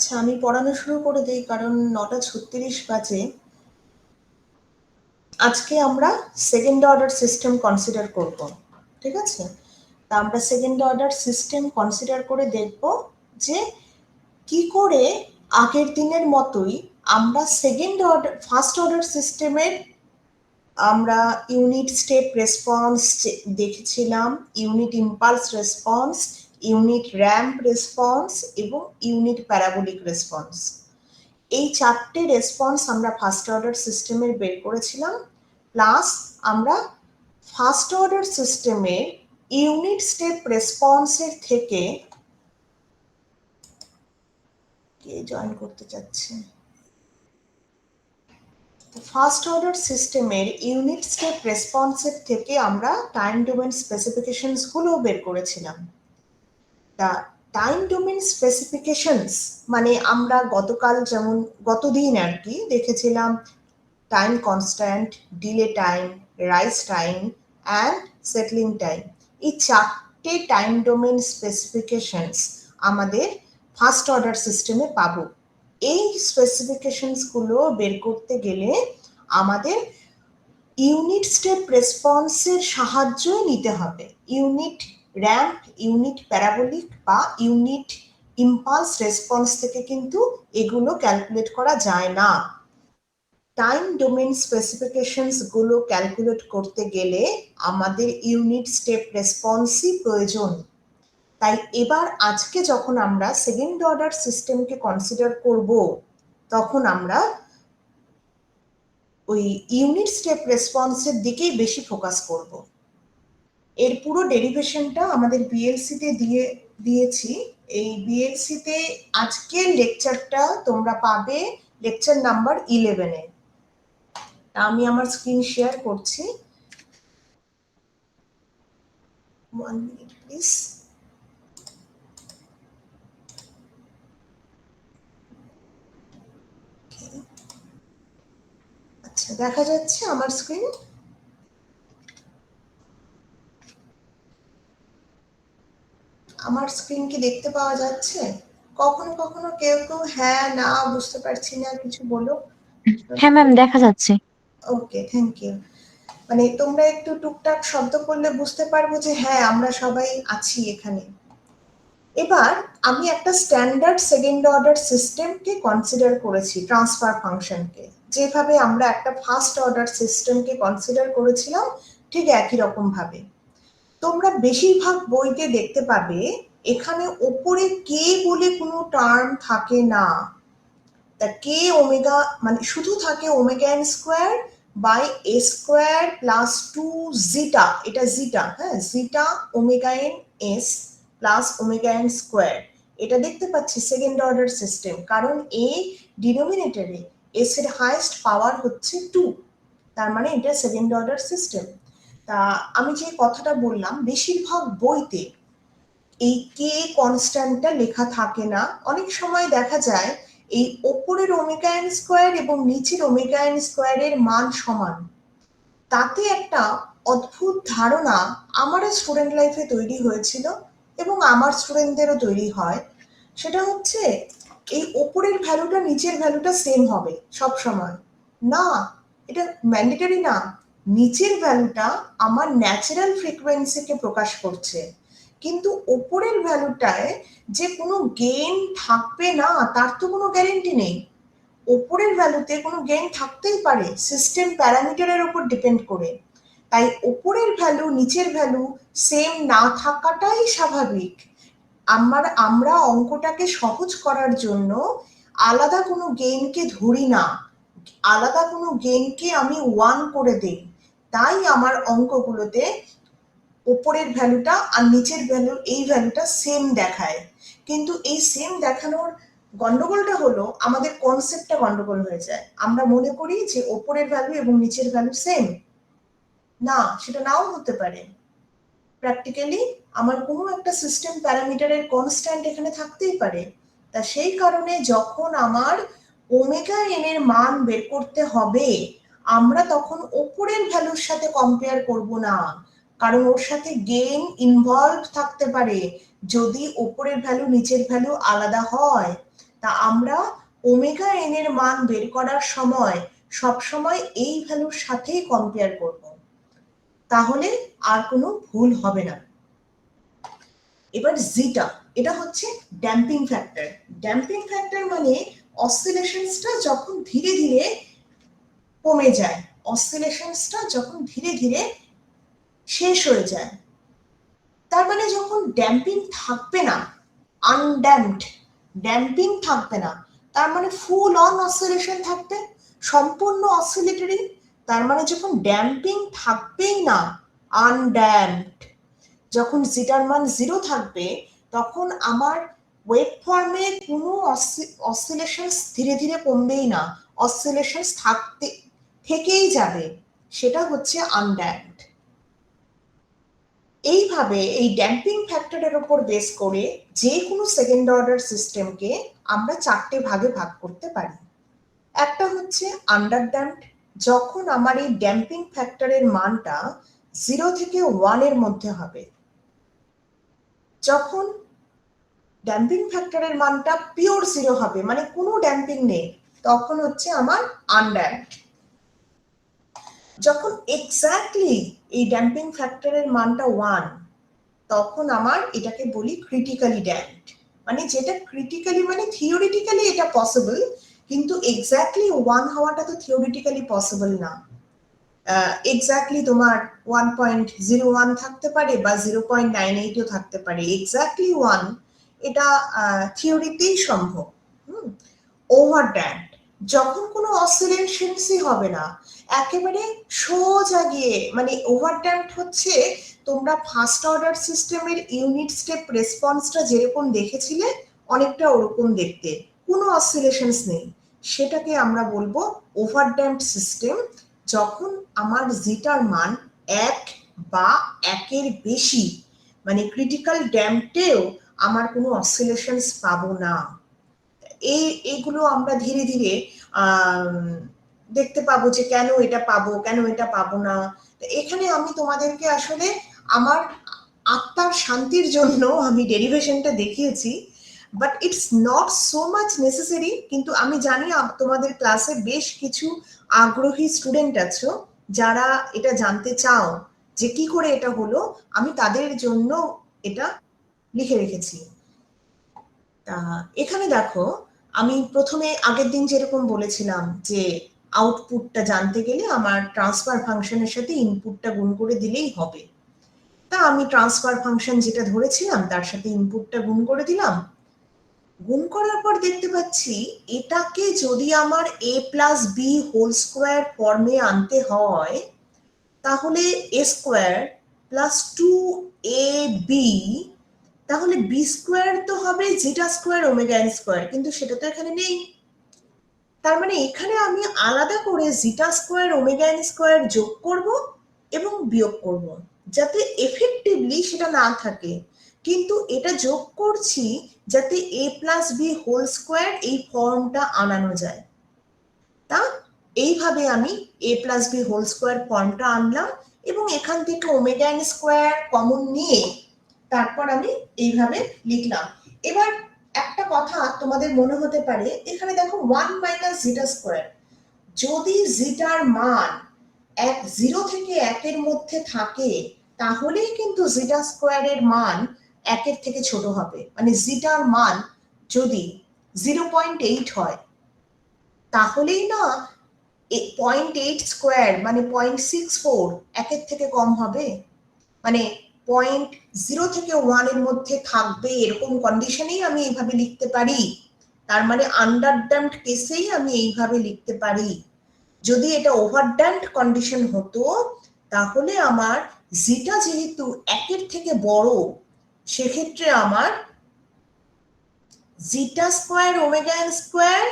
আচ্ছা, আমি পড়ানো শুরু করে দিই কারণ 9:36 বাজে। আজকে আমরা সেকেন্ড অর্ডার সিস্টেম কনসিডার করব, ঠিক আছে? তা আমরা সেকেন্ড অর্ডার সিস্টেম কনসিডার করে দেখব যে কি করে আগের দিনের মতোই আমরা সেকেন্ড অর্ডার ফার্স্ট অর্ডার সিস্টেমের আমরা ইউনিট স্টেপ রেসপন্স দেখেছিলাম, unit impulse response, unit ramp response এবং ইউনিট প্যারাবোলিক রেসপন্স। এই চারটে রেসপন্স আমরা ফার্স্ট অর্ডার সিস্টেমের বের করেছিলাম, প্লাস আমরা ফার্স্ট অর্ডার সিস্টেমের ইউনিট স্টেপ রেসপন্সের থেকে কে জয়েন করতে চাচ্ছে, ফার্স্ট অর্ডার সিস্টেমের ইউনিট স্টেপ রেসপন্সের থেকে আমরা টাইম ডোমেন স্পেসিফিকেশনস গুলো বের করেছিলাম। তা টাইম ডোমেন স্পেসিফিকেশনস মানে আমরা গতদিন আর কি দেখেছিলাম time constant, delay time, rise time and settling time. এই চারটে টাইম ডোমেন স্পেসিফিকেশনস আমাদের ফার্স্ট অর্ডার সিস্টেমে পাবো। এই স্পেসিফিকেশনসগুলো বের করতে গেলে আমাদের ইউনিট স্টেপ রেসপন্সের সাহায্য নিতে হবে। ইউনিট র্যাম্প, ইউনিট প্যারাবোলিক বা ইউনিট ইম্পালস রেসপন্স থেকে কিন্তু এগুলো ক্যালকুলেট করা যায় না। টাইম ডোমেন স্পেসিফিকেশনস গুলো ক্যালকুলেট করতে গেলে আমাদের ইউনিট স্টেপ রেসপন্সই প্রয়োজন। তাই এবার আজকে যখন আমরা সেকেন্ড অর্ডার সিস্টেমকে কনসিডার করব, তখন আমরা ওই ইউনিট স্টেপ রেসপন্সের দিকেই বেশি ফোকাস করব। এর পুরো ডেরিভেশনটা আমাদের বিএলসিতে দিয়েছি। এই বিএলসিতে আজকের লেকচারটা তোমরা পাবে লেকচার নাম্বার 11-এ। আমি আমার স্ক্রিন শেয়ার করছি, 1 মিনিট প্লিজ। আচ্ছা, দেখা যাচ্ছে আমার স্ক্রিন? আমার স্ক্রিন কি দেখতে পাওয়া যাচ্ছে? কখনো কখনো কেউ কেউ হ্যাঁ না বুঝতে পারছি না কিছু বলো। হ্যাঁ ম্যাম, দেখা যাচ্ছে। ওকে, থ্যাংক ইউ। মানে তোমরা একটু টুকটাক শব্দ করলে বুঝতে পারবো যে হ্যাঁ আমরা সবাই আছি এখানে। এবার আমি একটা স্ট্যান্ডার্ড সেকেন্ড অর্ডার সিস্টেমকে কনসিডার করেছি, ট্রান্সফার ফাংশনকে। যেভাবে আমরা একটা ফার্স্ট অর্ডার সিস্টেমকে কনসিডার করেছিলাম ঠিক একই রকম ভাবে। তোমরা বেশিরভাগ বইতে দেখতে পাবে এখানে ওপরে কে বলে কোনো টার্ম থাকে না। তা কে ওমেগা মানে শুধু থাকে omega N square by A square plus 2 zeta, এটা জিটা, হ্যাঁ, zeta omega N S plus omega N square. এটা দেখতে পাচ্ছি সেকেন্ড অর্ডার সিস্টেম, কারণ এই ডিনোমিনেটরে এস এর হাইয়েস্ট পাওয়ার হচ্ছে 2, তার মানে এটা সেকেন্ড অর্ডার সিস্টেম। তা আমি যে কথাটা বললাম, বেশিরভাগ বইতে এই কে কনস্ট্যান্টটা লেখা থাকে না। অনেক সময় দেখা যায় এই ওপরের ওমেগা এন স্কোয়ার এবং নিচের ওমেগা এন স্কোয়ারের মান সমান। তাতে একটা অদ্ভুত ধারণা আমার স্টুডেন্ট লাইফে তৈরি হয়েছিল এবং আমার স্টুডেন্টদেরও তৈরি হয়। সেটা হচ্ছে এই ওপরের ভ্যালুটা নিচের ভ্যালুটা সেম হবে সব সময়। না, এটা ম্যান্ডেটরি না। নিচের ভ্যালুটা আমার ন্যাচারাল ফ্রিকোয়েন্সিকে প্রকাশ করছে, কিন্তু ওপরের ভ্যালুটায় যে কোনো গেইন থাকবে না তার তো কোনো গ্যারেন্টি নেই। ওপরের ভ্যালুতে কোনো গেইন থাকতেই পারে সিস্টেম প্যারামিটারের উপর ডিপেন্ড করে। তাই ওপরের ভ্যালু নিচের ভ্যালু সেম না থাকাটাই স্বাভাবিক। আমরা অঙ্কটাকে সহজ করার জন্য আলাদা কোনো গেইনকে ধরি না, আলাদা কোনো গেইনকে আমি 1 করে দিই। তাই আমার অঙ্কগুলোতে উপরের ভ্যালুটা আর নিচের ভ্যালু এই ভ্যালুটা সেম দেখায়। কিন্তু এই সেম দেখানোর গন্ডগোলটা হলো আমাদের কনসেপ্টটা গন্ডগোল হয়ে যায়। আমরা মনে করি যে উপরের ভ্যালু এবং নিচের ভ্যালু সেম। না, সেটা নাও হতে পারে। প্র্যাকটিক্যালি আমার কোনো একটা সিস্টেম প্যারামিটারের কনস্ট্যান্ট এখানে থাকতেই পারে। তা সেই কারণে যখন আমার ওমেগা এন এর মান বের করতে হবে, আমরা তখন ওপরের ভ্যালুর সাথে কম্পেয়ার করব না, কারণ ওর সাথে গেইন ইনভলভ থাকতে পারে যদি ওপরের ভ্যালু নিচের ভ্যালু আলাদা হয়। তা আমরা ওমেগা এন এর মান বের করার সময় সবসময় এই ভ্যালুর সাথেই কম্পেয়ার করব, তাহলে আর কোনো ভুল হবে না। এবার জিটা, এটা হচ্ছে ড্যাম্পিং ফ্যাক্টর। ড্যাম্পিং ফ্যাক্টর মানে অসিলেশনসটা যখন ধীরে ধীরে কমে যায়, অসিলেশনসটা যখন ধীরে ধীরে শেষ হয়ে যায়, তার মানে যখন ড্যাম্পিং থাকবে না, আনড্যাম্পড, ড্যাম্পিং থাকবে না, তার মানে ফুল অন অসিলেশন থাকবে, সম্পূর্ণ অসিলেটরি। তার মানে যখন ড্যাম্পিং থাকবেই না, আনড্যাম্পড, যখন জিটার মান 0 থাকবে, তখন আমার ওয়েভ ফর্মে কোনো অসিলেশনস ধীরে ধীরে কমবেই না, অসিলেশনস থেকেই যাবে, সেটা হচ্ছে আনড্যাম্পড। এইভাবে এই ড্যাম্পিং ফ্যাক্টরের উপর বেস করে যে কোনো সেকেন্ড অর্ডার সিস্টেমকে আমরা 4টে ভাগে ভাগ করতে পারি। একটা হচ্ছে আন্ডার ড্যাম্পড, যখন আমার এই ড্যাম্পিং ফ্যাক্টরের মানটা 0 থেকে 1 এর মধ্যে হবে। যখন ড্যাম্পিং ফ্যাক্টরের মানটা পিওর 0 হবে, মানে কোনো ড্যাম্পিং নেই, তখন হচ্ছে আমার আনড্যাম্পড। যখন এক্স্যাক্টলি এই ড্যাম্পিং ফ্যাক্টরের মানটা 1, তখন আমার এটাকে বলি ক্রিটিক্যালি ড্যাম্পড। মানে যেটা ক্রিটিক্যালি, মানে থিওরিটিক্যালি এটা পসিবল, কিন্তু এক্স্যাক্টলি 1 হওয়াটা তো থিওরিটিক্যালি পসিবল না। এক্স্যাক্টলি তোমার 1.01 থাকতে পারে বা 0.98ও থাকতে পারে, এক্স্যাক্টলি 1 এটা থিওরিতেই সম্ভব। ওভার ড্যাম্পড, যখন কোনো অসিলেশনসই হবে না, একেবারে সোজা গিয়ে, মানে ওভার ড্যাম্পড হচ্ছে তোমরা ফার্স্ট অর্ডার সিস্টেমের ইউনিট স্টেপ রেসপন্সটা যেরকম দেখেছিলে অনেকটা ওরকম দেখতে, কোনো অসিলেশনস নেই, সেটাকে আমরা বলবো ওভার ড্যাম্পড সিস্টেম। যখন আমার জিটার মান 1 বা 1-এর বেশি, মানে ক্রিটিক্যাল ড্যাম্পটেও আমার কোনো অসিলেশনস পাবো না। এইগুলো আমরা ধীরে ধীরে দেখতে পাবো যে কেন এটা পাবো, কেন এটা পাবো না। এখানে আমি তোমাদেরকে আসলে আমার আত্মার শান্তির জন্য আমি ডেরিভেশনটা দেখিয়েছি, but it's not so much necessary. কিন্তু আমি জানি তোমাদের ক্লাসে বেশ কিছু আগ্রহী স্টুডেন্ট আছো যারা এটা জানতে চাও যে কি করে এটা হলো, আমি তাদের জন্য এটা লিখে রেখেছি। তা এখানে দেখো, আমি প্রথমে আগের দিন যেরকম বলেছিলাম যে আউটপুটটা জানতে গেলে আমার ট্রান্সফার ফাংশনের সাথে ইনপুটটা গুণ করে দিলেই হবে। তা আমি ট্রান্সফার ফাংশন যেটা ধরেছিলাম তার সাথে ইনপুটটা গুণ করে দিলাম। গুণ করার পর দেখতে পাচ্ছি এটাকে যদি আমার a plus B whole square ফর্মে আনতে হয়, তাহলে a স্কোয়ার প্লাস 2ab, তাহলে বি স্কোয়ার তো হবে জিটা স্কোয়ার ওমেগা এন স্কোয়ার, কিন্তু সেটা তো এখানে নেই। তার মানে এখানে আমি আলাদা করে জিটা স্কোয়ার ওমেগা এন স্কোয়ার যোগ করব এবং বিয়োগ করব, যাতে এফেক্টিভলি সেটা না থাকে, কিন্তু এটা যোগ করছি যাতে a plus B whole square এই ফর্মটা আনানো যায়। তা এইভাবে আমি a plus B whole square ফর্মটা আনলাম এবং এখান থেকে ওমেগা এন স্কোয়ার কমন নিয়ে তারপর আমি এইভাবে লিখলাম। এবার একটা কথা তোমাদের মনে হতে পারে, এখানে দেখো 1 মাইনাস জিটা স্কোয়ার, যদি জিটার মান 0 থেকে 1-এর মধ্যে থাকে, তাহলেই কিন্তু জিটা স্কোয়ারের মান 1-এর থেকে ছোট হবে। মানে জিটার মান যদি 0.8 হয়, তাহলেই না 0.8 স্কোয়ার মানে 0.64 1-এর থেকে কম হবে। মানে 0.0 থেকে 1 এর মধ্যে থাকবে, এরকম কন্ডিশনেই আমি এইভাবে লিখতে পারি। তার মানে আন্ডার ড্যাম্পড কেসেই আমি এইভাবে লিখতে পারি। যদি এটা ওভার ড্যাম্পড কন্ডিশন হতো, তাহলে আমার জিটা যেহেতু 1-এর থেকে বড়, সেক্ষেত্রে আমার জিটা স্কোয়ার ওমেগা এন স্কোয়ার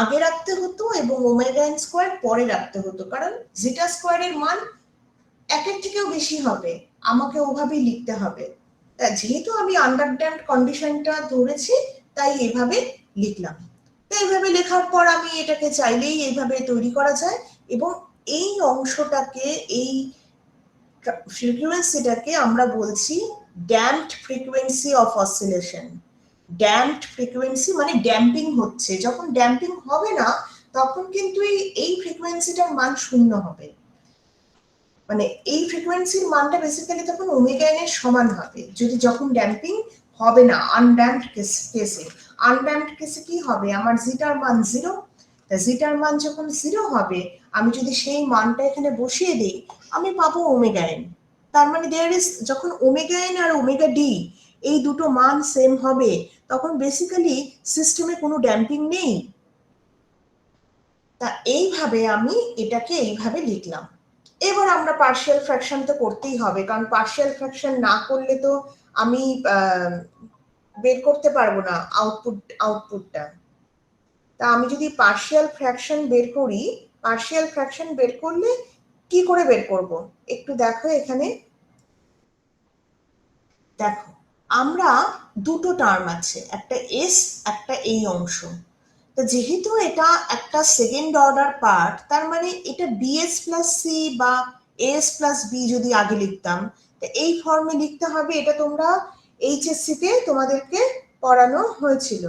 আগে রাখতে হতো এবং ওমেগা এন স্কোয়ার পরে রাখতে হতো, কারণ জিটা স্কোয়ারের মান 1-এর থেকেও বেশি হবে, আমাকে ওভাবেই লিখতে হবে। যেহেতু আমি আন্ডার ড্যাম্পড কন্ডিশনটা ধরেছি, তাই এভাবে লিখলাম। তো এইভাবে লেখার পর আমি এটাকে চাইলেই এইভাবে তৈরি করা যায়, এবং এই অংশটাকে, এই ফ্রিকোয়েন্সিটাকে আমরা বলছি damped frequency of oscillation. Damped frequency মানে ড্যাম্পিং হচ্ছে, যখন ড্যাম্পিং হবে না তখন কিন্তু এই ফ্রিকোয়েন্সিটার মান শূন্য হবে, মানে এই ফ্রিকোয়েন্সির মানটা বেসিক্যালি তখন ওমেগা এন এর সমান হবে যদি যখন ড্যাম্পিং হবে না আনড্যাম্পড কেসে। আনড্যাম্পড কেসে কি হবে, আমার জিটার মান 0, তা জিটার মান যখন 0 হবে আমি যদি সেই মানটা এখানে বসিয়ে দিই আমি পাবো ওমেগা এন। তার মানে দেয়ার ইজ, যখন ওমেগা এন আর ওমেগা ডি এই দুটো মান সেম হবে তখন বেসিক্যালি সিস্টেমে কোনো ড্যাম্পিং নেই। তা এইভাবে আমি এটাকে এইভাবে লিখলাম। এবার আমরা পার্শিয়াল ফ্র্যাকশন তো করতেই হবে, কারণ পার্শিয়াল ফ্র্যাকশন না করলে তো আমি বের করতে পারবো না আউটপুটটা। তা আমি যদি পার্শিয়াল ফ্র্যাকশন বের করি, পার্শিয়াল ফ্র্যাকশন বের করলে কি করে বের করব একটু দেখো এখানে। দেখো আমরা দুটো টার্ম আছে, একটা এস একটা এই অংশ। তো যেহেতু এটা একটা সেকেন্ড অর্ডার পার্ট তার মানে এটা বিএস প্লাস সি বা এস প্লাস বি যদি আগে লিখতাম তো এই ফর্মে লিখতে হবে। এটা তোমরা এইচএসসি তে তোমাদেরকে পড়ানো হয়েছিল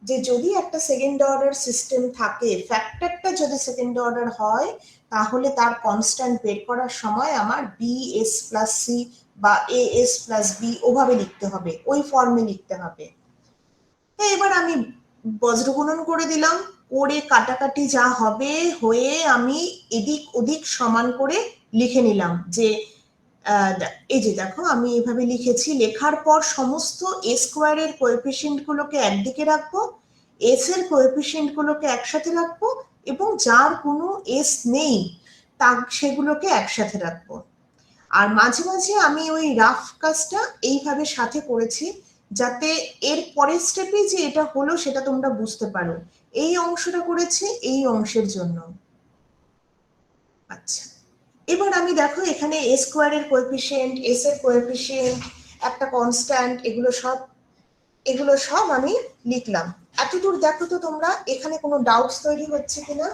যে যদি একটা সেকেন্ড অর্ডার সিস্টেম থাকে, ফ্যাক্টরটা যদি সেকেন্ড অর্ডার হয় তাহলে তার কনস্ট্যান্ট বের করার সময় আমার বি এস প্লাস সি বা এ এস প্লাস বি ওভাবে লিখতে হবে, ওই ফর্মে লিখতে হবে। এবার আমি বজ্রগুণন করে দিলাম, করে কাটাকাটি যা হবে হয়ে আমি এদিক ওদিক সমান করে লিখে নিলাম যে এই যে দেখো আমি এভাবে লিখেছি। লেখার পর সমস্ত এ স্কোয়ারের কোএফিসিয়েন্ট গুলোকে একদিকে রাখবো, এস এর কোএফিসিয়েন্ট গুলোকে একসাথে রাখবো এবং যার কোনো এস নেই তা সেগুলোকে একসাথে রাখবো। আর মাঝে মাঝে আমি ওই রাফ কাজটা এইভাবে সাথে করেছি যাতে এর পরের স্টেপে যে এটা হলো সেটা তোমরা বুঝতে পারো। এই অংশটা করেছি এই অংশের জন্য। আচ্ছা, এবার আমি দেখো এখানে এ স্কোয়ারের কোএফিসিয়েন্ট, এস এর কোএফিসিয়েন্ট, একটা কনস্ট্যান্ট, এগুলো সব আমি লিখলাম। এতদূর দেখো তো তোমরা এখানে কোনো ডাউটস তৈরি হচ্ছে কিনা।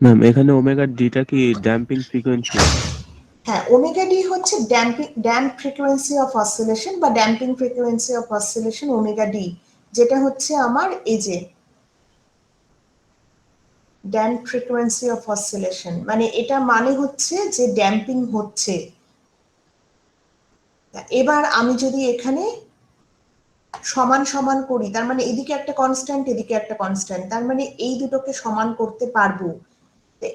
ম্যাম এখানে ওমেগা ডিটা কি ড্যাম্পিং ফ্রিকোয়েন্সি? হ্যাঁ, ওমেগা ডি হচ্ছে ড্যাম্প ফ্রিকোয়েন্সি অফ অসিলেশন বা damping frequency of oscillation omega D, যেটা হচ্ছে আমার এই যে ড্যাম্প ফ্রিকোয়েন্সি অফ অসিলেশন, মানে এটা মানে হচ্ছে যে ড্যাম্পিং হচ্ছে। এবার আমি যদি এখানে সমান সমান করি তার মানে এদিকে একটা কনস্ট্যান্ট এদিকে একটা কনস্ট্যান্ট, তার মানে এই দুটোকে সমান করতে পারবো।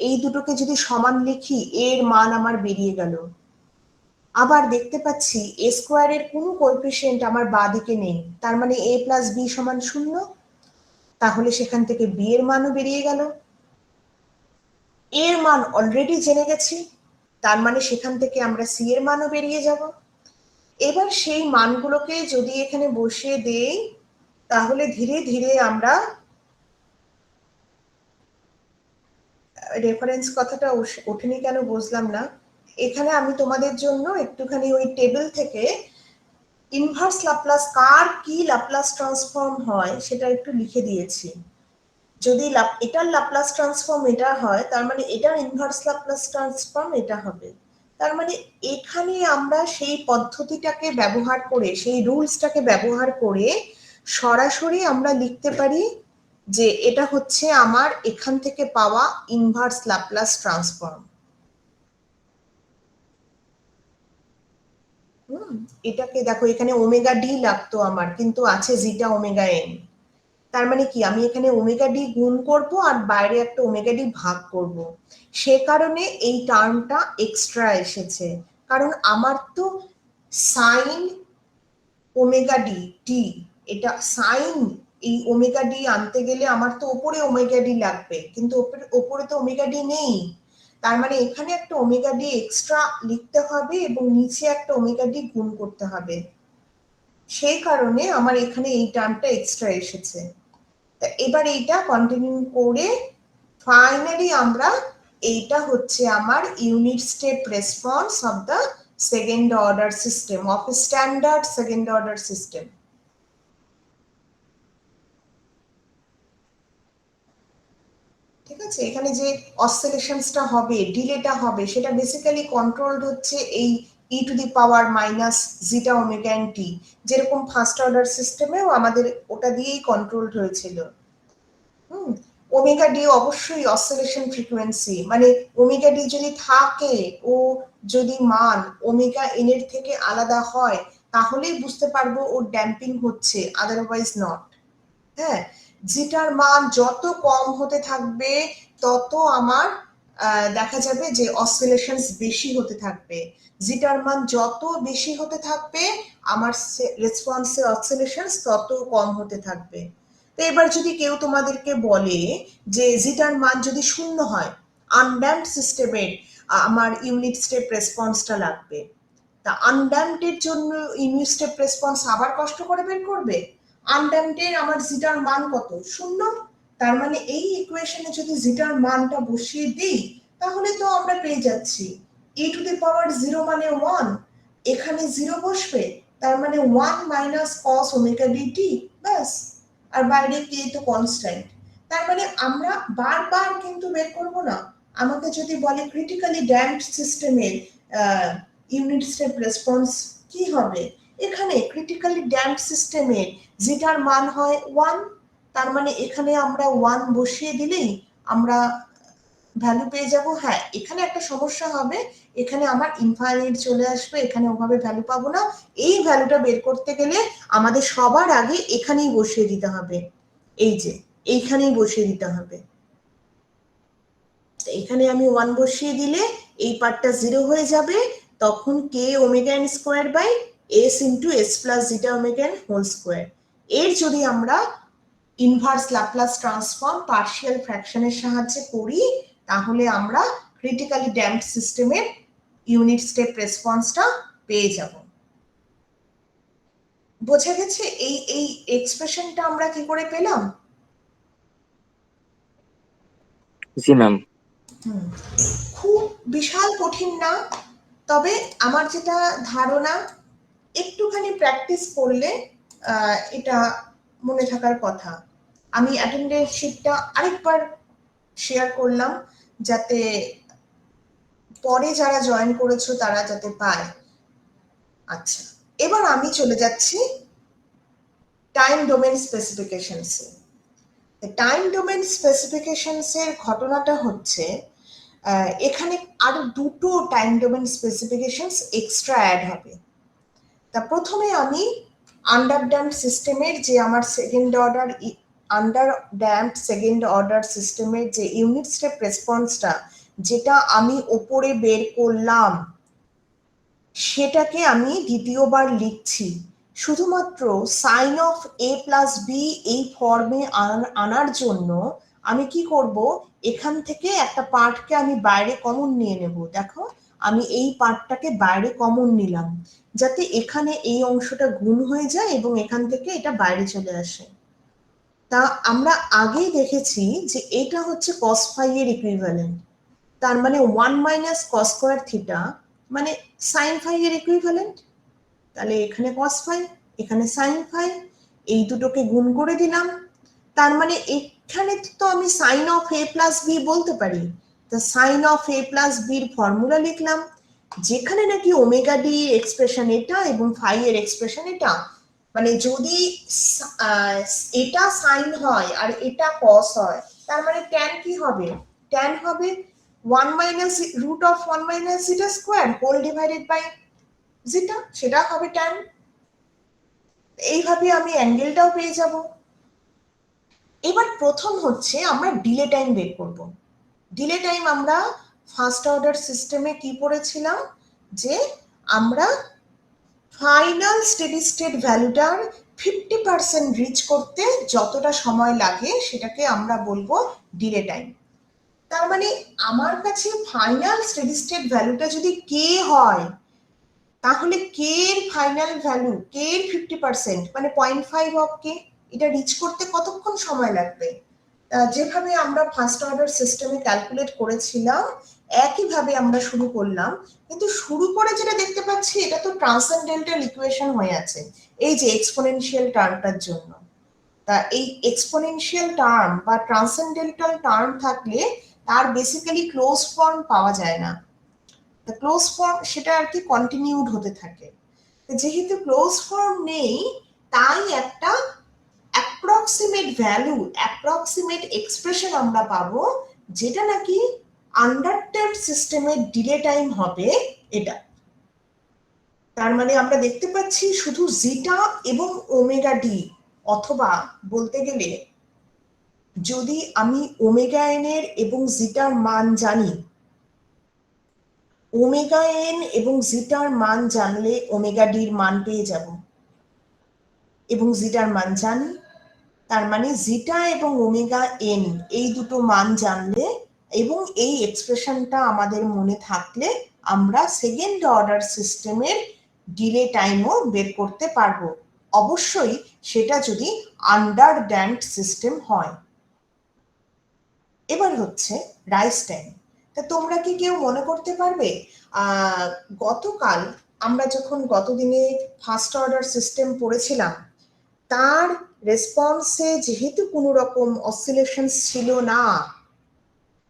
এই দুটোকে যদি সমান লিখি এর মান আমার বেরিয়ে গেল। আবার দেখতে পাচ্ছি এ স্কোয়ারের কোনো কোএফিসিয়েন্ট আমার বাঁ দিকে নেই, তার মানে এ প্লাস বি সমান 0, তাহলে সেখান থেকে বি এর মানও বেরিয়ে গেল। এর মান অলরেডি জেনে গেছি, তার মানে সেখান থেকে আমরা সি এর মানও বেরিয়ে যাব। এবার সেই মানগুলোকে যদি এখানে বসিয়ে দেই তাহলে ধীরে ধীরে আমরা রেফারেন্স কথাটা ওঠেনি কেন বুঝলাম না। এখানে আমি তোমাদের জন্য একটুখানি ওই টেবিল থেকে ইনভার্স ল্যাপ্লাস কার কি ল্যাপ্লাস ট্রান্সফর্ম হয় সেটা একটু লিখে দিয়েছি। যদি এটার ল্যাপ্লাস ট্রান্সফর্ম এটা হয় তার মানে এটার ইনভার্স ল্যাপ্লাস ট্রান্সফর্ম এটা হবে। তার মানে এখানে আমরা সেই পদ্ধতিটাকে ব্যবহার করে, সেই রুলসটাকে ব্যবহার করে সরাসরি আমরা লিখতে পারি যে এটা হচ্ছে আমার এখান থেকে পাওয়া ইনভার্স ল্যাপ্লাস ট্রান্সফর্ম। এটাকে দেখো এখানে ওমেগা ডি লাগতো আমার, কিন্তু আছে জিটা ওমেগা এন। তার মানে কি আমি এখানে ওমেগা ডি গুণ করব আর বাইরে একটা ওমেগা ডি ভাগ করব, সে কারণে এই টার্মটা এক্সট্রা এসেছে। কারণ আমার তো সাইন ওমেগা ডি টি, এটা সাইন এই ওমেগা ডি আনতে গেলে আমার তো ওপরে ওমেগা ডি লাগবে, কিন্তু ওপরে তো ওমেগা ডি নেই। তার মানে এখানে একটা ওমেগা ডি এক্সট্রা লিখতে হবে এবং নিচে একটা ওমেগা ডি গুণ করতে হবে, সেই কারণে আমার এখানে এই টার্মটা এক্সট্রা এসেছে। এবার এইটা কন্টিনিউ করে ফাইনালি আমরা, এইটা হচ্ছে আমার unit step response of the second order system, of standard second order system. ঠিক আছে, এখানে যে অসিলেশনসটা হবে, ডিলেটা হবে, সেটা বেসিক্যালি কন্ট্রোলড হচ্ছে এই E to the power minus zeta omega N T, যেরকম ফার্স্ট অর্ডার সিস্টেমেও আমাদের ওটা দিয়েই কন্ট্রোলড হয়েছিল। ওমেগা ডি অবশ্যই অসিলেশন ফ্রিকোয়েন্সি, মানে ওমেগা ডি যদি থাকে ও যদি মান ওমেগা এন এর থেকে আলাদা হয় তাহলেই বুঝতে পারবো ও ড্যাম্পিং হচ্ছে, আদারওয়াইজ নট। হ্যাঁ, জিটার মান যত কম হতে থাকবে তত আমার দেখা যাবে যে অসিলেশনস বেশি হতে থাকবে, জিটার মান যত বেশি হতে থাকবে আমার রেসপন্সের অসিলেশনস তত কম হতে থাকবে। তো এবার যদি কেউ তোমাদেরকে বলে যে জিটার মান যদি 0 হয়, আনড্যাম্পড সিস্টেমের আমার ইউনিট স্টেপ রেসপন্সটা লাগবে, তা আনড্যাম্পডের জন্য ইউনিট স্টেপ রেসপন্স আবার কষ্ট করে বের করবে। আনড্যাম্পডের আমার জিটার মান কত? 0। তার মানে এই ইকুয়েশনে যদি জিটার মানটা বসিয়ে দিই তাহলে তো আমরা পেয়ে যাচ্ছি ই টু দি পাওয়ার 0 মানে 1, এখানে 0 বসবে, তার মানে 1 মাইনাস কস ওমেগা ডিটি, ব্যাস। আর বাইরে কে তো কনস্ট্যান্ট। তার মানে আমরা বারবার কিন্তু বের করব না। আমাকে যদি বলে ক্রিটিক্যালি ড্যাম্পড সিস্টেমের ইউনিট স্টেপ রেসপন্স কি হবে, এখানে ক্রিটিক্যালি ড্যাম্পড সিস্টেমের জিটার মান হয় 1, তার মানে এখানে আমরা 1 বসিয়ে দিলেই আমরা ভ্যালু পেয়ে যাব। হ্যাঁ, এখানে একটা সমস্যা হবে, এখানে আমার ইনফাইনাইট চলে আসবে, এখানে ওভাবে ভ্যালু পাবো না। এই ভ্যালুটা বের করতে গেলে আমাদের সবার আগে এখানেই বসিয়ে দিতে হবে, এই যে এইখানেই বসিয়ে দিতে হবে। এখানে আমি 1 বসিয়ে দিলে এই পার্টটা 0 হয়ে যাবে, তখন K omega N square by S into S plus zeta omega N whole square. এর যদি আমরা ইনভার্স ল্যাপ্লাস ট্রান্সফর্ম পার্শিয়াল ফ্র্যাকশনের সাহায্যে করি তাহলে আমরা ক্রিটিক্যালি ড্যাম্পড সিস্টেমের ইউনিট স্টেপ রেসপন্সটা পেয়ে যাব। বোঝা গেছে এই এই এক্সপ্রেশনটা আমরা কি করে পেলাম? জি ম্যাম। খুব বিশাল কঠিন না, তবে আমার যেটা ধারণা একটুখানি প্র্যাকটিস করলে এটা মনে থাকার কথা। আমি অ্যাটেন্ডেন্স শিটটা আরেকবার শেয়ার করলাম যাতে পরে যারা জয়েন করেছো তারা যাতে পায়। আচ্ছা, এবার আমি চলে যাচ্ছি টাইম ডোমেন স্পেসিফিকেশনসে। টাইম ডোমেন স্পেসিফিকেশনসের ঘটনাটা হচ্ছে এখানে আরো দুটো time domain specifications extra add হবে। তা প্রথমে আমি আন্ডার ড্যাম্পড সিস্টেমের যে আমার second order under damped second order সিস্টেমের যে ইউনিট স্টেপ রেসপন্সটা যেটা আমি ওপরে বের করলাম সেটাকে আমি দ্বিতীয়বার লিখছি, শুধুমাত্র sine of A plus B এই ফর্মে আনার জন্য আমি কি করব, এখান থেকে একটা পার্টকে আমি বাইরে কমন নিয়ে নেব। দেখো আমি এই পার্টটাকে বাইরে কমন নিলাম যাতে এখানে এই অংশটা গুণ হয়ে যায় এবং এখান থেকে এটা বাইরে চলে আসে। তা আমরা আগেই দেখেছি যে এটা হচ্ছে cos phi এর ইকুইভ্যালেন্ট, তার মানে 1 মাইনাস cos স্কয়ার থিটা মানে sin phi এর ইকুইভ্যালেন্ট। তাহলে এখানে cos phi, এখানে sin phi, এই দুটোকে গুণ করে দিলাম, তার মানে এখানে তো আমি sin of a plus b বলতে পারি। তো sin of a plus b এর ফর্মুলা লিখলাম, যেখানে নাকি ওমেগা ডি এক্সপ্রেশন এটা এবং phi এর এক্সপ্রেশন এটা, মানে যদি এটা সাইন হয় আর এটা cos হয় তার মানে tan কি হবে? tan হবে 1 minus root of 1 minus zeta square whole divided by zeta, সেটা হবে tan। এইভাবে আমি অ্যাঙ্গেলটাও পেয়ে যাব। এবার প্রথম হচ্ছে আমরা ডিলে টাইম বের করব। ডিলে টাইম আমরা ফার্স্ট অর্ডার সিস্টেমে কি পড়েছিলাম যে আমরা ফাইনাল স্টেডি স্টেট ভ্যালুটার 50% রিচ করতে যতটা সময় লাগে সেটাকে আমরা বলবো ডিলে টাইম। তার মানে আমার কাছে ফাইনাল স্টেডি স্টেট ভ্যালুটা যদি কে হয়, তাহলে কে এর ফাইনাল ভ্যালু, কে এর 50% মানে 0.5 অফ কে, এটা রিচ করতে কতক্ষণ সময় লাগবে? যেভাবে আমরা ফার্স্ট অর্ডার সিস্টেমে ক্যালকুলেট করেছিলাম একইভাবে আমরা শুরু করলাম, কিন্তু শুরু করে যেটা দেখতে পাচ্ছি এটা তো ট্রান্সেন্ডেন্টাল ইকুয়েশন হয়ে আছে এই যে এক্সপোনেনশিয়াল টার্মটার জন্য। তা এই এক্সপোনেনশিয়াল টার্ম বা ট্রান্সেন্ডেন্টাল টার্ম থাকলে তার বেসিক্যালি ক্লোজ ফর্ম পাওয়া যায় না, ক্লোজ ফর্ম সেটা আর কি কন্টিনিউড হতে থাকে। যেহেতু ক্লোজ ফর্ম নেই, তাই একটা অ্যাপ্রক্সিমেট ভ্যালু, অ্যাপ্রক্সিমেট এক্সপ্রেশন আমরা পাবো, যেটা নাকি আন্ডারটেম্প সিস্টেমের ডিলে টাইম হবে এটা। তার মানে আমরা দেখতে পাচ্ছি শুধু জিটা এবং ওমেগা ডি, অথবা বলতে গেলে যদি আমি ওমেগা এন এর এবং জিটার মান জানি, ওমেগা এন এবং জিটার মান জানলে ওমেগা ডির মান পেয়ে যাব, এবং জিটার মান জানি, তার মানে জিটা এবং ওমেগা এন এই দুটো মান জানলে এবং এই এক্সপ্রেশনটা আমাদের মনে থাকলে আমরা সেকেন্ড অর্ডার সিস্টেমের ডিলে টাইমও বের করতে পারবো, অবশ্যই সেটা যদি আন্ডারড্যাম্পড সিস্টেম হয়। এবার হচ্ছে রাইজ টাইম। তা তোমরা কি কেউ মনে করতে পারবে গতকাল আমরা যখন গতদিনে ফার্স্ট অর্ডার সিস্টেম পড়েছিলাম, তার রেসপন্সে যেহেতু কোনো রকম অসিলেশন ছিল না,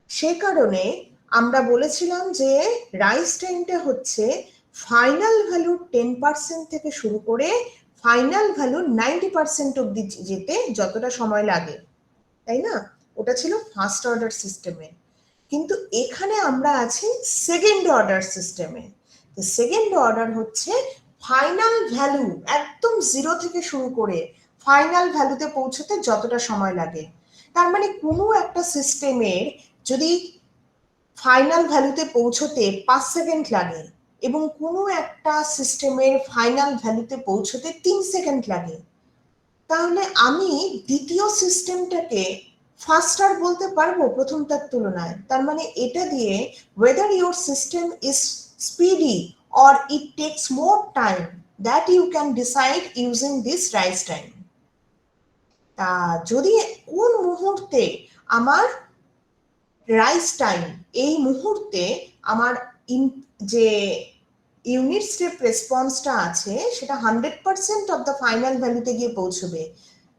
সে কারণে আমরা বলেছিলাম যে রাইজ টাইমটা হচ্ছে ফাইনাল ভ্যালু 10% থেকে শুরু করে ফাইনাল ভ্যালু 90% অব্দি যেতে যতটা সময় লাগে, তাই না? ওটা ছিল ফার্স্ট অর্ডার সিস্টেমে। কিন্তু এখানে আমরা আছি সেকেন্ড অর্ডার সিস্টেমে। সেকেন্ড অর্ডার হচ্ছে ফাইনাল ভ্যালু একদম 0 থেকে শুরু করে ফাইনাল ভ্যালুতে পৌঁছতে যতটা সময় লাগে। তার মানে কোনো একটা সিস্টেমের যদি ফাইনাল ভ্যালুতে পৌঁছতে 5 সেকেন্ড লাগে এবং কোনো একটা সিস্টেমের ফাইনাল ভ্যালুতে পৌঁছতে 3 সেকেন্ড লাগে, তাহলে আমি দ্বিতীয় সিস্টেমটাকে ফাস্টার বলতে পারবো প্রথমটার তুলনায়। তার মানে এটা দিয়ে whether your system is speedy or it takes more time, that you can decide using this rise time. তা যদি কোন মুহূর্তে আমার রাইজ টাইম, এই মুহূর্তে আমার যে ইউনিট স্টেপ রেসপন্সটা আছে সেটা 100% অফ দ্য ফাইনাল ভ্যালুতে গিয়ে পৌঁছবে।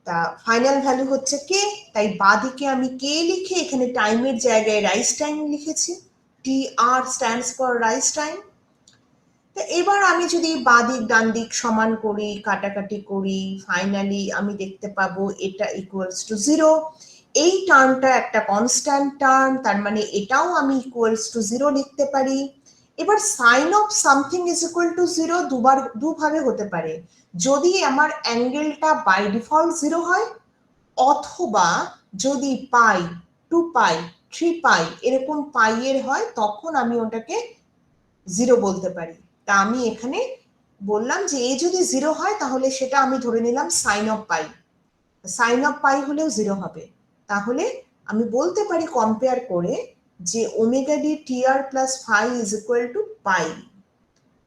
তা ফাইনাল ভ্যালু হচ্ছে কে, তাই বাঁদিকে আমি কে লিখে এখানে টাইমের জায়গায় রাইজ টাইম লিখেছি, টি আর স্ট্যান্ডস ফর রাইজ টাইম। তো এবার আমি যদি বাঁদিক ডান দিক সমান করি, কাটাকাটি করি, ফাইনালি আমি দেখতে পাবো এটা ইকুয়ালস টু 0। এই টার্মটা একটা কনস্ট্যান্ট টার্ম, তার মানে এটাও আমি ইকুয়ালস টু 0 লিখতে পারি। এবার sine of something is equal to 0 দুভাবে হতে পারে, যদি আমার অ্যাঙ্গেলটা বাই ডিফল্ট 0 হয়, অথবা যদি পাই, 2 পাই, 3 পাই এরকম পাই এর হয়, তখন আমি ওটাকে 0 বলতে পারি। তা আমি এখানে বললাম যে এ যদি 0 হয় তাহলে সেটা আমি ধরে নিলাম sine of pi, sine of pi হলেও 0 হবে। তাহলে আমি বলতে পারি কম্পেয়ার করে যে ওমেগা ডি টি আর plus phi is equal to pi.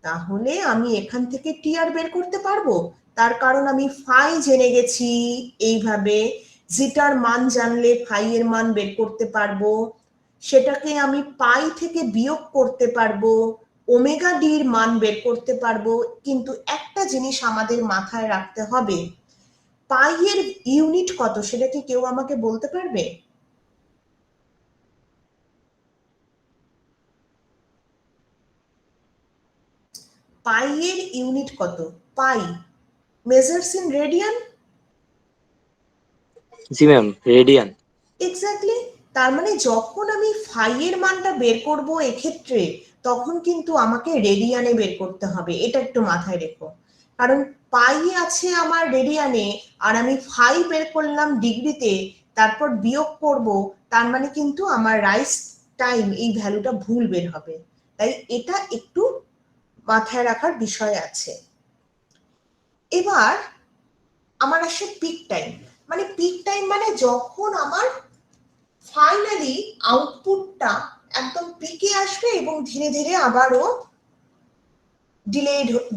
তাহলে আমি এখান থেকে টি আর বের করতে পারবো, তার কারণ আমি ফাই জেনে গেছি। এইভাবে জিটার মান জানলে ফাই এর মান বের করতে পারবো, সেটাকে আমি পাই থেকে বিয়োগ করতে পারবো, ওমেগা ডির মান বের করতে পারবো। কিন্তু একটা জিনিস আমাদের মাথায় রাখতে হবে, পাই এর ইউনিট কত সেটা কি কেউ আমাকে বলতে পারবে? পাই এর ইউনিট কত? Pi measures in radian. জি ম্যাম, রেডিয়ান। এক্স্যাক্টলি। তার মানে যখন আমি ফাই এর মানটা বের করব এক্ষেত্রে, তখন কিন্তু আমাকে রেডিয়ানে বের করতে হবে, এটা একটু মাথায় রেখো। কারণ পাই আছে আমার রেডিয়ানে, আর আমি ফাই বের করলাম ডিগ্রিতে, তারপর বিয়োগ করব, তার মানে কিন্তু আমার রাইজ টাইম এই ভ্যালুটা ভুল বের হবে। তাই এটা একটু মাথায় রাখার বিষয় আছে। এবার আমার আসে পিক টাইম। মানে পিক টাইম মানে যখন আমার ফাইনালি আউটপুটটা একদম পিকে আসবে এবং ধীরে ধীরে আবারও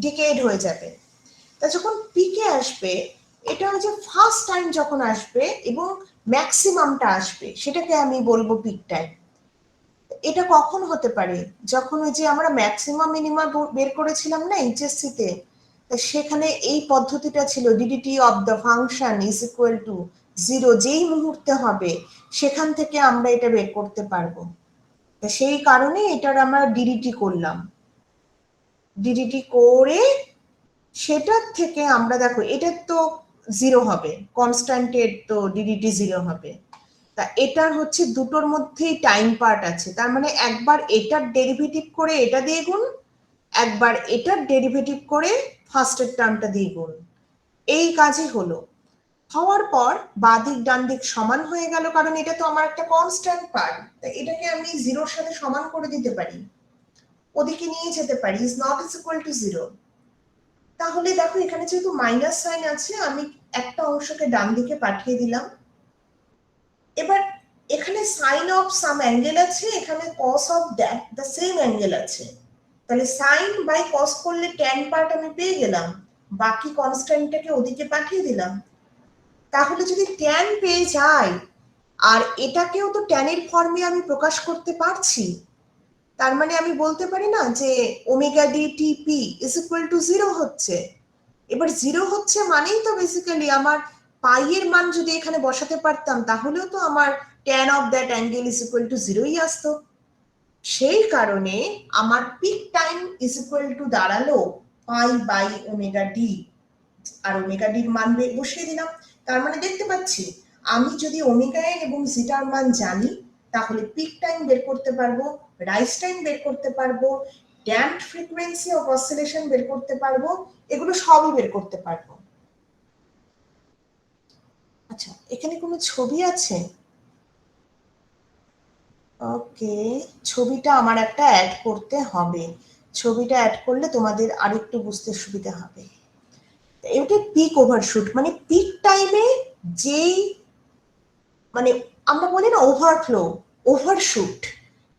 ডিকেড হয়ে যাবে। তা যখন পিকে আসবে, এটা হচ্ছে ফার্স্ট টাইম যখন আসবে এবং ম্যাক্সিমামটা আসবে, সেটাকে আমি বলবো পিক টাইম। এটা কখন হতে পারে? যখন ওই যে আমরা ম্যাক্সিমাম মিনিমাম বের করেছিলাম না এইচএসসি তে, সেখানে এই পদ্ধতিটা ছিল DDT of the function is equal to 0, যেই মুহূর্তে হবে সেখান থেকে আমরা এটা বের করতে পারবো। সেই কারণে এটার আমরা ডিডিটি করলাম। ডিডিটি করে সেটার থেকে আমরা দেখো এটার তো 0 হবে, কনস্ট্যান্টের তো ডিডিটি 0 হবে। তা এটার হচ্ছে দুটোর মধ্যেই টাইম পার্ট আছে, তার মানে একবার এটার ডেরিভেটিভ করে এটা দিয়ে গুণ, একবার এটার ডেরিভেটিভ করে ফার্স্টের টার্মটা দিয়ে গুণ। এই কাজই হলো। হওয়ার পর বাদিক ডান দিক সমান হয়ে গেল, কারণ এটা তো আমার একটা কনস্ট্যান্ট পার্ট। তাই এটাকে আমি 0-র সাথে সমান করে দিতে পারি, ওদিকে নিয়ে যেতে পারি, is not is equal to 0। তাহলে দেখো এখানে যেহেতু মাইনাস সাইন আছে, আমি একটা অংশকে ডান দিকে পাঠিয়ে দিলাম। এবার এখানে সাইন অফ সাম অ্যাঙ্গেল আছে, এখানে cos of that the same angle আছে। তাহলে সাইন বাই কস করলে ট্যান পার্ট আমি পেয়ে গেলাম, বাকি কনস্ট্যান্টটাকে ওদিকে পাঠিয়ে দিলাম। তাহলে যদি ট্যান পেয়ে যাই, আর এটাকেও তো ট্যানের ফর্মে আমি প্রকাশ করতে পারছি, তার মানে আমি বলতে পারি না যে omega D T P is equal to 0 হচ্ছে। এবার 0 হচ্ছে মানেই তো বেসিক্যালি আমার পাই এর মান যদি এখানে বসাতে পারতাম, তাহলেও তো আমার tan of that angle is equal to 0ই আসতো। সেই কারণে আমার peak time is equal to দাঁড়ালো পাই বাই ওমেগা ডি, আর ওমেগা ডির মান বসিয়ে দিলাম। তার মানে দেখতে পাচ্ছি আমি যদি ওমেগা এন এবং জিটার মান জানি, তাহলে পিক টাইম বের করতে পারবো, রাইজ টাইম বের করতে পারবো, ড্যাম্পড ফ্রিকোয়েন্সি অফ অসিলেশন বের করতে পারবো, এগুলো সবই বের করতে পারবো। আচ্ছা, এখানে কোনো ছবি আছে? ওকে, ছবিটা আমার একটা অ্যাড করতে হবে। ছবিটা অ্যাড করলে তোমাদের আরেকটু বুঝতে সুবিধা হবে। এটা পিক ওভারশুট, মানে পিক টাইমে যেই মানে আমরা বলি না ওভারফ্লো, ওভারশুট,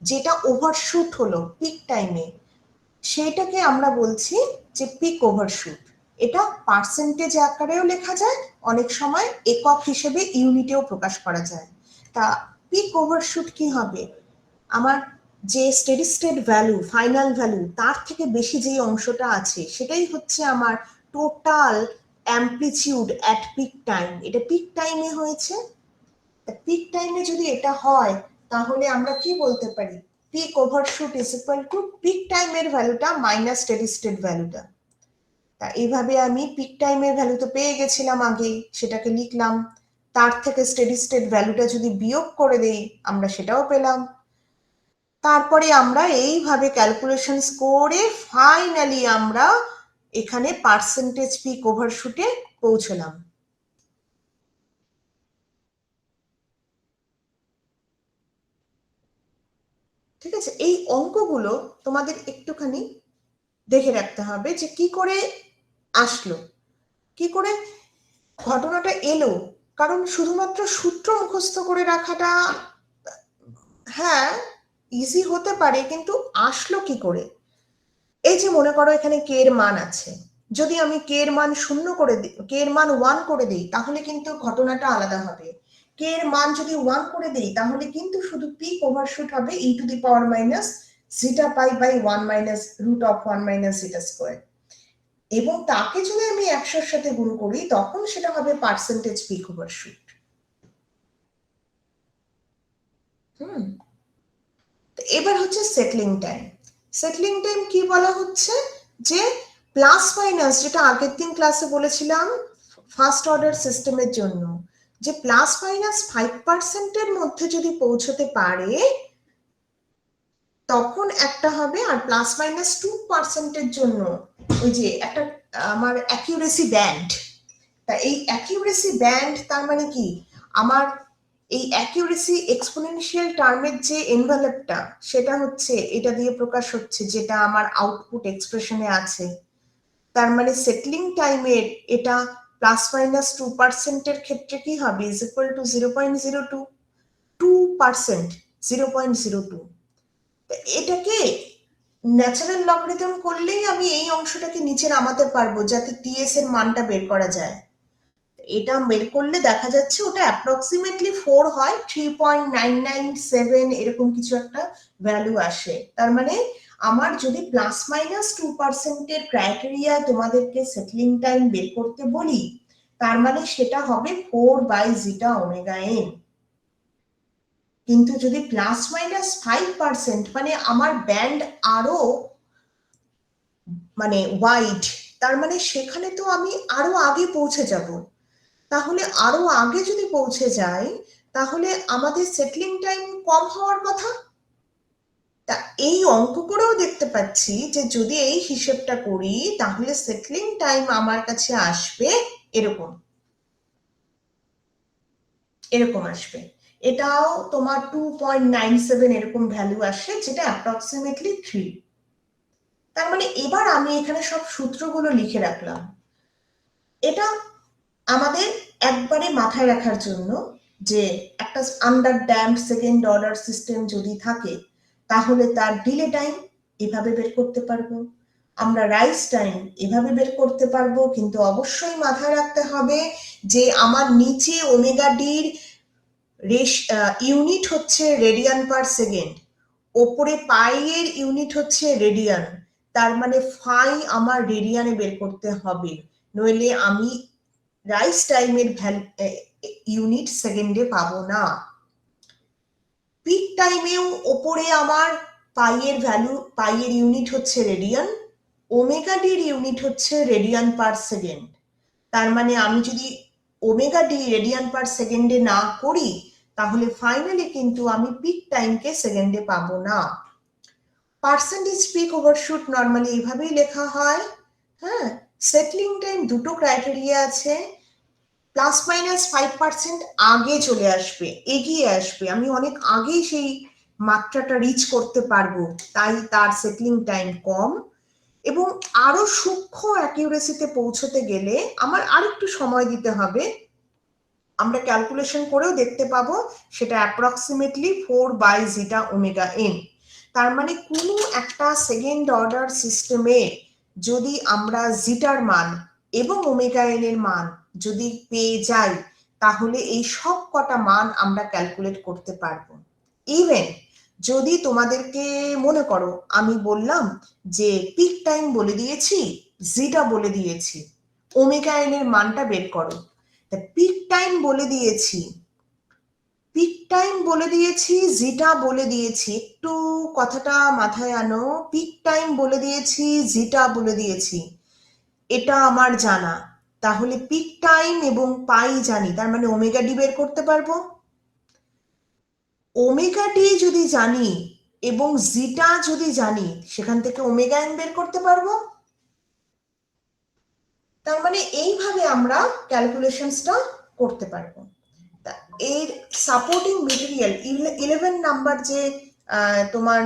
যেটা ওভারশুট হলো পিক টাইমে, সেটাকে আমরা বলছি যে পিক ওভারশুট। এটা পার্সেন্টেজ আকারেও লেখা যায়, অনেক সময় একক হিসেবে ইউনিটেও প্রকাশ করা যায়। তা পিক ওভারশুট কি হবে? আমার যে steady state value, final value, তার থেকে বেশি যে অংশটা আছে সেটাই হচ্ছে আমার total amplitude at peak time. এটা পিক টাইমে হয়েছে। পিক টাইমে যদি এটা হয়, তাহলে আমরা কি বলতে পারি? Peak overshoot is equal to peak টাইমের ভ্যালুটা মাইনাস স্টেডি স্টেট ভ্যালুটা। তা এইভাবে আমি পিক টাইমের ভ্যালু তো পেয়ে গেছিলাম আগেই, সেটাকে লিখলাম। তার থেকে স্টেডি স্টেট ভ্যালুটা যদি বিয়োগ করে দেই, আমরা সেটাও পেলাম। তারপরে আমরা এইভাবে ক্যালকুলেশনস করে ফাইনালি আমরা এখানে পার্সেন্টেজ পিক ওভারশুটে পৌঁছলাম। ঠিক আছে, এই অঙ্কগুলো তোমাদের একটুখানি দেখে রাখতে হবে যে কি করে আসলো, কি করে ঘটনাটা এলো। কারণ শুধুমাত্র সূত্র মুখস্থ করে রাখাটা হ্যাঁ ইজি হতে পারে, কিন্তু আসলো কি করে? এই যে মনে করো এখানে কে এর মান আছে, যদি আমি কে এর মান 0 করে দিই, কে এর মান 1 করে দিই, তাহলে কিন্তু ঘটনাটা আলাদা হবে। কে এর মান যদি 1 করে দিই, তাহলে কিন্তু শুধু পিক ওভারশুট হবে e to the power minus zeta pi by 1 minus root of 1 minus zeta square. এবং তাকে যদি আমি 100-র সাথে গুণ করি, তখন সেটা হবে পার্সেন্টেজ পিক ওভারশুট। এবার হচ্ছে সেটলিং টাইম। সেটলিং টাইম কি বলা হচ্ছে? যে প্লাস মাইনাস, যেটা আগের দিন ক্লাসে বলেছিলাম ফার্স্ট অর্ডার সিস্টেমের জন্য, যে প্লাস মাইনাস 5%-এর মধ্যে যদি পৌঁছতে পারে তখন একটা হবে, আর প্লাস মাইনাস 2%-এর জন্য ওই যে একটা আমার অ্যাকিউরেসি ব্যান্ড। তা এই অ্যাকিউরেসি ব্যান্ড তার মানে কি? আমার এই অ্যাকিউরেসি এক্সপোনেনশিয়াল টার্মের যে এনভেলপটা সেটা হচ্ছে এটা দিয়ে প্রকাশ হচ্ছে, যেটা আমার আউটপুট এক্সপ্রেশনে আছে। তার মানে সেটলিং টাইমের এটা +-2% এর ক্ষেত্রে কি হবে, ইজ ইকুয়াল টু 0.02, 2%, 0.02। এটাকে ন্যাচারাল লগারিদম করলেই আমি এই অংশটাকে নিচে নামাতে পারবো যাতে টিএস এর মানটা বের করা যায়। এটা বের করলে দেখা যাচ্ছে ওটা অ্যাপ্রক্সিমেটলি 4 হয়, 3.997 এরকম কিছু একটা ভ্যালু আসে। তার মানে আমার যদি +-2% এর ক্রাইটেরিয়া তোমাদেরকে সেটলিং টাইম বের করতে বলি, তার মানে সেটা হবে 4/ζ-ωn। কিন্তু যদি +-5% মানে আমার ব্যান্ড আরো মানে ওয়াইড, তার মানে সেখানে তো আমি আরো আগে পৌঁছে যাব। তাহলে আরো আগে যদি পৌঁছে যাই তাহলে আমাদের সেটলিং টাইম কম হওয়ার কথা। তা এই অঙ্ক করেও দেখতে পাচ্ছি যে যদি এই হিসেবটা করি তাহলে সেটলিং টাইম আমার কাছে আসবে এরকম এরকম আসবে। এটাও তোমার 2.97 এরকম ভ্যালু আসে, যেটা অ্যাপ্রক্সিমেটলি 3। তার মানে এবার আমি এখানে সব সূত্রগুলো লিখে রাখলাম। এটা আমাদের একবারে মাথায় রাখার জন্য যে একটা under damped second order system যদি থাকে তাহলে তার ডিলে টাইম এভাবে বের করতে পারবো, আমরা রাইজ টাইম এভাবে বের করতে পারবো। কিন্তু অবশ্যই মাথায় রাখতে হবে যে আমার নিচে ওমেগা ডির ইউনিট হচ্ছে রেডিয়ান পার সেকেন্ড, ওপরে পাই এর ইউনিট হচ্ছে রেডিয়ান। তার মানে ফাই আমার রেডিয়ানে বের করতে হবে, নইলে আমি রাইজ টাইমের ইউনিট সেকেন্ডে পাবো না। পিক টাইমেও ওপরে আমার পাই এর ইউনিট হচ্ছে রেডিয়ান, ওমেগা ডির ইউনিট হচ্ছে রেডিয়ান পার সেকেন্ড। তার মানে আমি যদি ওমেগা ডি রেডিয়ান পার সেকেন্ডে না করি তাহলে ফাইনালি কিন্তু আমি পিক টাইমকে সেকেন্ডে পাবো না। পার্সেন্টেজ পিক ওভারশুট নর্মালি এইভাবেই লেখা হয়। হ্যাঁ, সেটলিং টাইম দুটো ক্রাইটেরিয়া আছে, +-5% আগে চলে আসবে, এগিয়ে আসবে, আমি অনেক আগেই সেই মাত্রাটা রিচ করতে পারবো, তাই তার সেটলিং টাইম কম। এবং আরো সূক্ষ্ম অ্যাকিউরেসিতে পৌঁছতে গেলে আমার আরেকটু সময় দিতে হবে, আমরা ক্যালকুলেশন করেও দেখতে পাবো, সেটা অ্যাপ্রক্সিমেটলি 4/ζ-ωn। তার মানে কোনো একটা সেকেন্ড অর্ডার সিস্টেমে যদি আমরা জিটার মান এবং ওমেগা এন এর মান যদি পেয়ে যাই তাহলে এই সব কটা মান আমরা ক্যালকুলেট করতে পারবো। ইভেন যদি তোমাদেরকে মনে করো আমি বললাম যে পিক টাইম বলে দিয়েছি, জিটা বলে দিয়েছি, ওমেগা এন এর মানটা বের করো। পিক টাইম বলে দিয়েছি, জিটা বলে দিয়েছি, একটু কথাটা মাথায় আনো, পিক টাইম বলে দিয়েছি, জিটা বলে দিয়েছি, এটা আমার জানা। তাহলে পিক টাইম এবং পাই জানি, তার মানে ওমেগা ডি বের করতে পারবো। ওমেগা ডি যদি জানি এবং জিটা যদি জানি সেখান থেকে ওমেগা এন বের করতে পারবো। তার মানে এইভাবে আমরা ক্যালকুলেশনসটা করতে পারবো। এর সাপোর্টিং মেটেরিয়াল 11 নাম্বার যে তোমার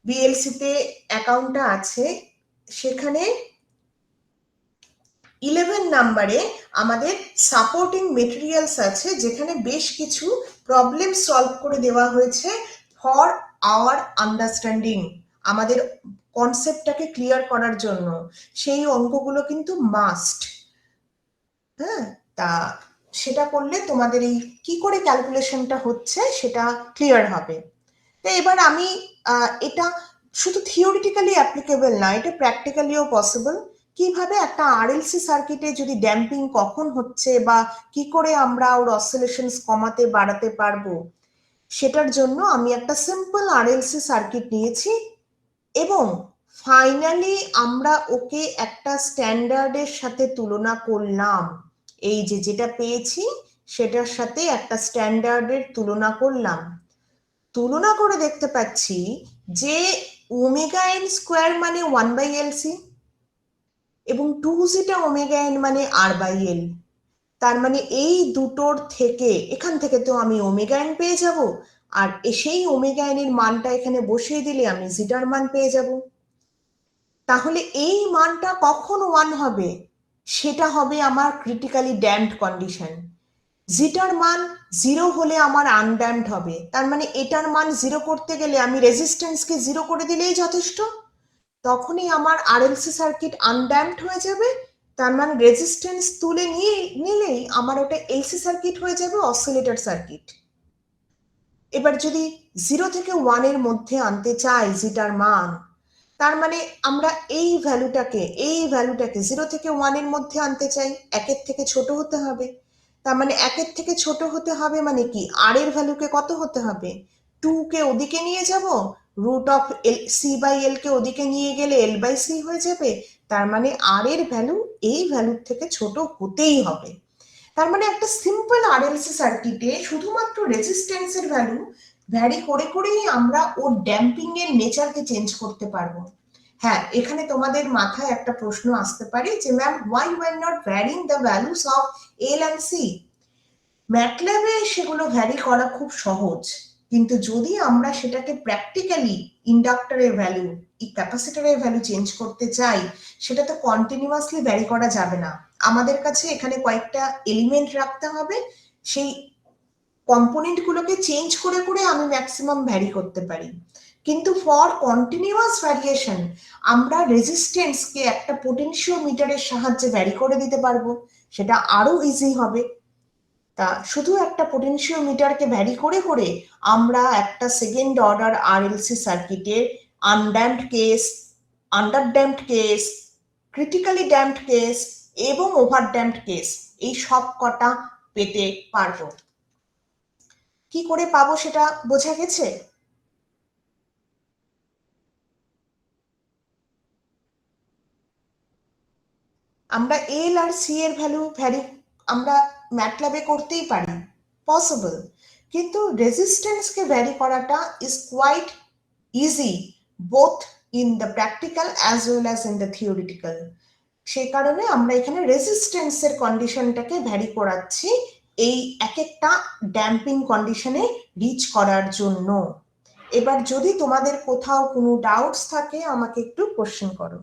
বিএলসি তে অ্যাকাউন্টটা আছে সেখানে 11 নাম্বারে আমাদের সাপোর্টিং মেটেরিয়ালস আছে, যেখানে বেশ কিছু প্রবলেম সলভ করে দেওয়া হয়েছে ফর আওয়ার আন্ডারস্ট্যান্ডিং, আমাদের কনসেপ্টটাকে ক্লিয়ার করার জন্য। সেই অঙ্কগুলো কিন্তু মাস্ট। হ্যাঁ, তা সেটা করলে তোমাদের এই কি করে ক্যালকুলেশনটা হচ্ছে সেটা ক্লিয়ার হবে। তো এবার আমি এটা শুধু থিওরিটিক্যালি অ্যাপ্লিকেবল না, এটা প্র্যাকটিক্যালিও পসিবল। কিভাবে একটা আরএলসি সার্কিটে যদি ড্যাম্পিং কখন হচ্ছে বা কি করে আমরা ওর অসিলেশনস কমাতে বাড়াতে পারবো, সেটার জন্য আমি একটা সিম্পল আরএলসি সার্কিট নিয়েছি এবং ফাইনালি আমরা ওকে একটা স্ট্যান্ডার্ডের সাথে তুলনা করলাম। এই যে যেটা পেয়েছি সেটার সাথে একটা স্ট্যান্ডার্ডের তুলনা করলাম, তুলনা করে দেখতে পাচ্ছি যে ওমেগা এন স্কোয়ার মানে 1/LC এবং 2ζ ওমেগা এন মানে R/L। তার মানে এই দুটোর থেকে এখান থেকে তো আমি ওমেগা এন পেয়ে যাব, আর সেই ওমেগা এন এর মানটা এখানে বসিয়ে দিলে আমি জিটার মান পেয়ে যাব। তাহলে এই মানটা কখন 1 হবে, সেটা হবে আমার ক্রিটিক্যালি ড্যাম্পড কন্ডিশন। জিটার মান 0 হলে আমার আনড্যাম্পড হবে, তার মানে এটার মান 0 করতে গেলে আমি রেজিস্ট্যান্সকে 0 করে দিলেই যথেষ্ট, তখনই আমার আরএলসি সার্কিট আনড্যাম্পড হয়ে যাবে। তার মানে রেজিস্ট্যান্স তুলে নিলেই আমার ওটা এলসি সার্কিট হয়ে যাবে, অসিলেটর সার্কিট। এবার যদি 0 থেকে 1 এর মধ্যে আনতে চাই জিটার মান, তার মানে আমরা এই ভ্যালুটাকে 0 থেকে 1 এর মধ্যে আনতে চাই, 1 এর থেকে ছোট হতে হবে। তার মানে 1 এর থেকে ছোট হতে হবে মানে কি, আর এর ভ্যালুকে কত হতে হবে, 2 কে ওদিকে নিয়ে যাব, root of C by L কে ওদিকে নিয়ে গেলে এল বাই সি হয়ে যাবে। তার মানে আর এর ভ্যালু এই ভ্যালুর থেকে ছোট হতেই হবে। তার মানে একটা সিম্পল আরএলসি সার্কিটে শুধুমাত্র রেজিস্ট্যান্সের ভ্যালু ভ্যারি করে করেই আমরা ওর ড্যাম্পিং এর নেচারকে চেঞ্জ করতে পারবো। হ্যাঁ, এখানে তোমাদের মাথায় একটা প্রশ্ন আসতে পারে যে ma'am, why why not varying the values of L and C? ম্যাটল্যাবে সেগুলো ভ্যারি করা খুব সহজ, কিন্তু যদি আমরা সেটাকে প্র্যাকটিক্যালি ইন্ডাক্টরের ভ্যালু, ক্যাপাসিটরের ভ্যালু চেঞ্জ করতে চাই, সেটা তো কন্টিনিউয়াসলি ভ্যারি করা যাবে না। আমাদের কাছে এখানে কয়েকটা এলিমেন্ট রাখতে হবে, সেই কম্পোনেন্ট গুলোকে চেঞ্জ করে করে আমি ম্যাক্সিমাম ভ্যারি করতে পারি। কিন্তু ফর কন্টিনিউয়াস ভ্যারিয়েশন আমরা রেজিস্ট্যান্সকে একটা পোটেনশিওমিটারের সাহায্যে ভ্যারি করে দিতে পারবো, সেটা আরো ইজি হবে। তা শুধু একটা পোটেনশিওমিটারকে ভ্যারি করে করে আমরা একটা সেকেন্ড অর্ডার আরএলসি সার্কিটের undamped case, underdamped case, critically damped case এবং ওভারড্যাম্পড কেস, এই সব কটা পেতে পারবো। কি করে পাবো সেটা বোঝা গেছে? আমরা এল আর সি এর ভ্যালু ভ্যারি আমরা ম্যাটল্যাবে করতেই পারি, পসিবল, কিন্তু রেজিস্ট্যান্সকে ভ্যারি করাটা is quite easy both in the practical as well as in the theoretical. সেই কারণে আমরা এখানে রেজিস্ট্যান্সের কন্ডিশনটাকে ভ্যারি করাচ্ছি এই এক একটা ড্যাম্পিং কন্ডিশনে রিচ করার জন্য। এবার যদি তোমাদের কোথাও কোনো ডাউটস থাকে আমাকে একটু কোশ্চেন করো।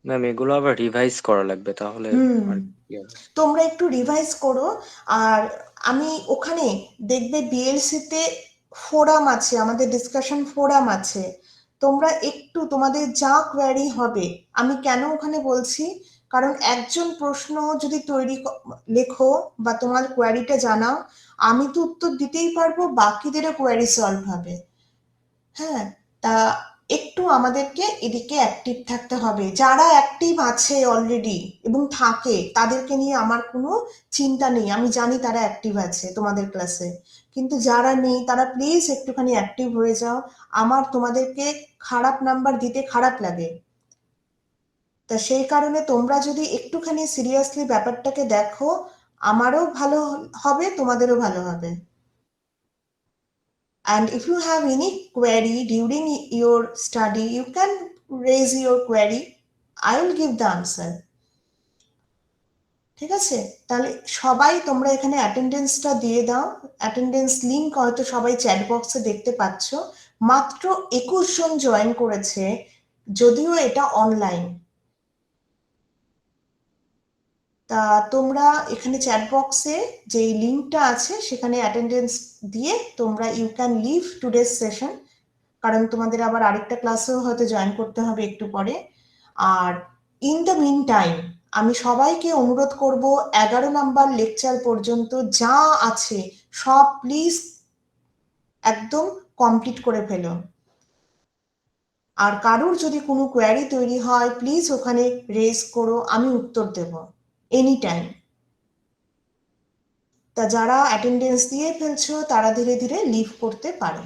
ম্যাম এগুলো আবার রিভাইজ করা লাগবে তাহলে আর কি হবে? তোমরা একটু রিভাইজ করো, আর আমি ওখানে দেখবে বিএলসি তে ফোরাম আছে, আমাদের ডিসকাশন ফোরাম আছে, তোমরা একটু তোমাদের যা কোয়ারি হবে, আমি কেন ওখানে বলছি, কারণ একজন প্রশ্ন যদি লেখো বা তোমার কোয়ারিটা জানাও, আমি তো উত্তর দিতেই পারবো, বাকিদেরও কোয়ারি সলভ হবে। হ্যাঁ, তা একটু আমাদেরকে এদিকে অ্যাক্টিভ থাকতে হবে। যারা অ্যাক্টিভ আছে অলরেডি এবং থাকে তাদেরকে নিয়ে আমার কোনো চিন্তা নেই, আমি জানি তারা অ্যাক্টিভ আছে তোমাদের ক্লাসে, কিন্তু যারা নেই তারা প্লিজ একটুখানি অ্যাক্টিভ হয়ে যাও। আমার তোমাদেরকে খারাপ নাম্বার দিতে খারাপ লাগে, তা সেই কারণে তোমরা যদি একটুখানি সিরিয়াসলি ব্যাপারটাকে দেখো, আমারও ভালো হবে, তোমাদেরও ভালো হবে। And if you have any query during your study, you can raise your query. I will give the answer. ঠিক আছে, তাহলে সবাই তোমরা এখানে অ্যাটেন্ডেন্সটা দিয়ে দাও। অ্যাটেন্ডেন্স লিংক হয়তো সবাই চ্যাট বক্সে দেখতে পাচ্ছ। মাত্র 21 জন জয়েন করেছে, যদিও এটা অনলাইন। তা তোমরা এখানে চ্যাট বক্সে যে লিংকটা আছে সেখানে অ্যাটেন্ডেন্স দিয়ে তোমরা you can leave today's session, কারণ তোমাদের আবার আরেকটা ক্লাসেও হয়তো জয়েন করতে হবে একটু পরে। আর ইন দ্য মিন টাইম আমি সবাইকে অনুরোধ করব 11 নাম্বার লেকচার পর্যন্ত যা আছে সব প্লিজ একদম কমপ্লিট করে ফেলো। আর কারোর যদি কোনো কোয়ারি তৈরি হয় প্লিজ ওখানে রেজ করো, আমি উত্তর দেব এনি টাইম। তা যারা অ্যাটেন্ডেন্স দিয়ে ফেলছো তারা ধীরে ধীরে লিভ করতে পারো।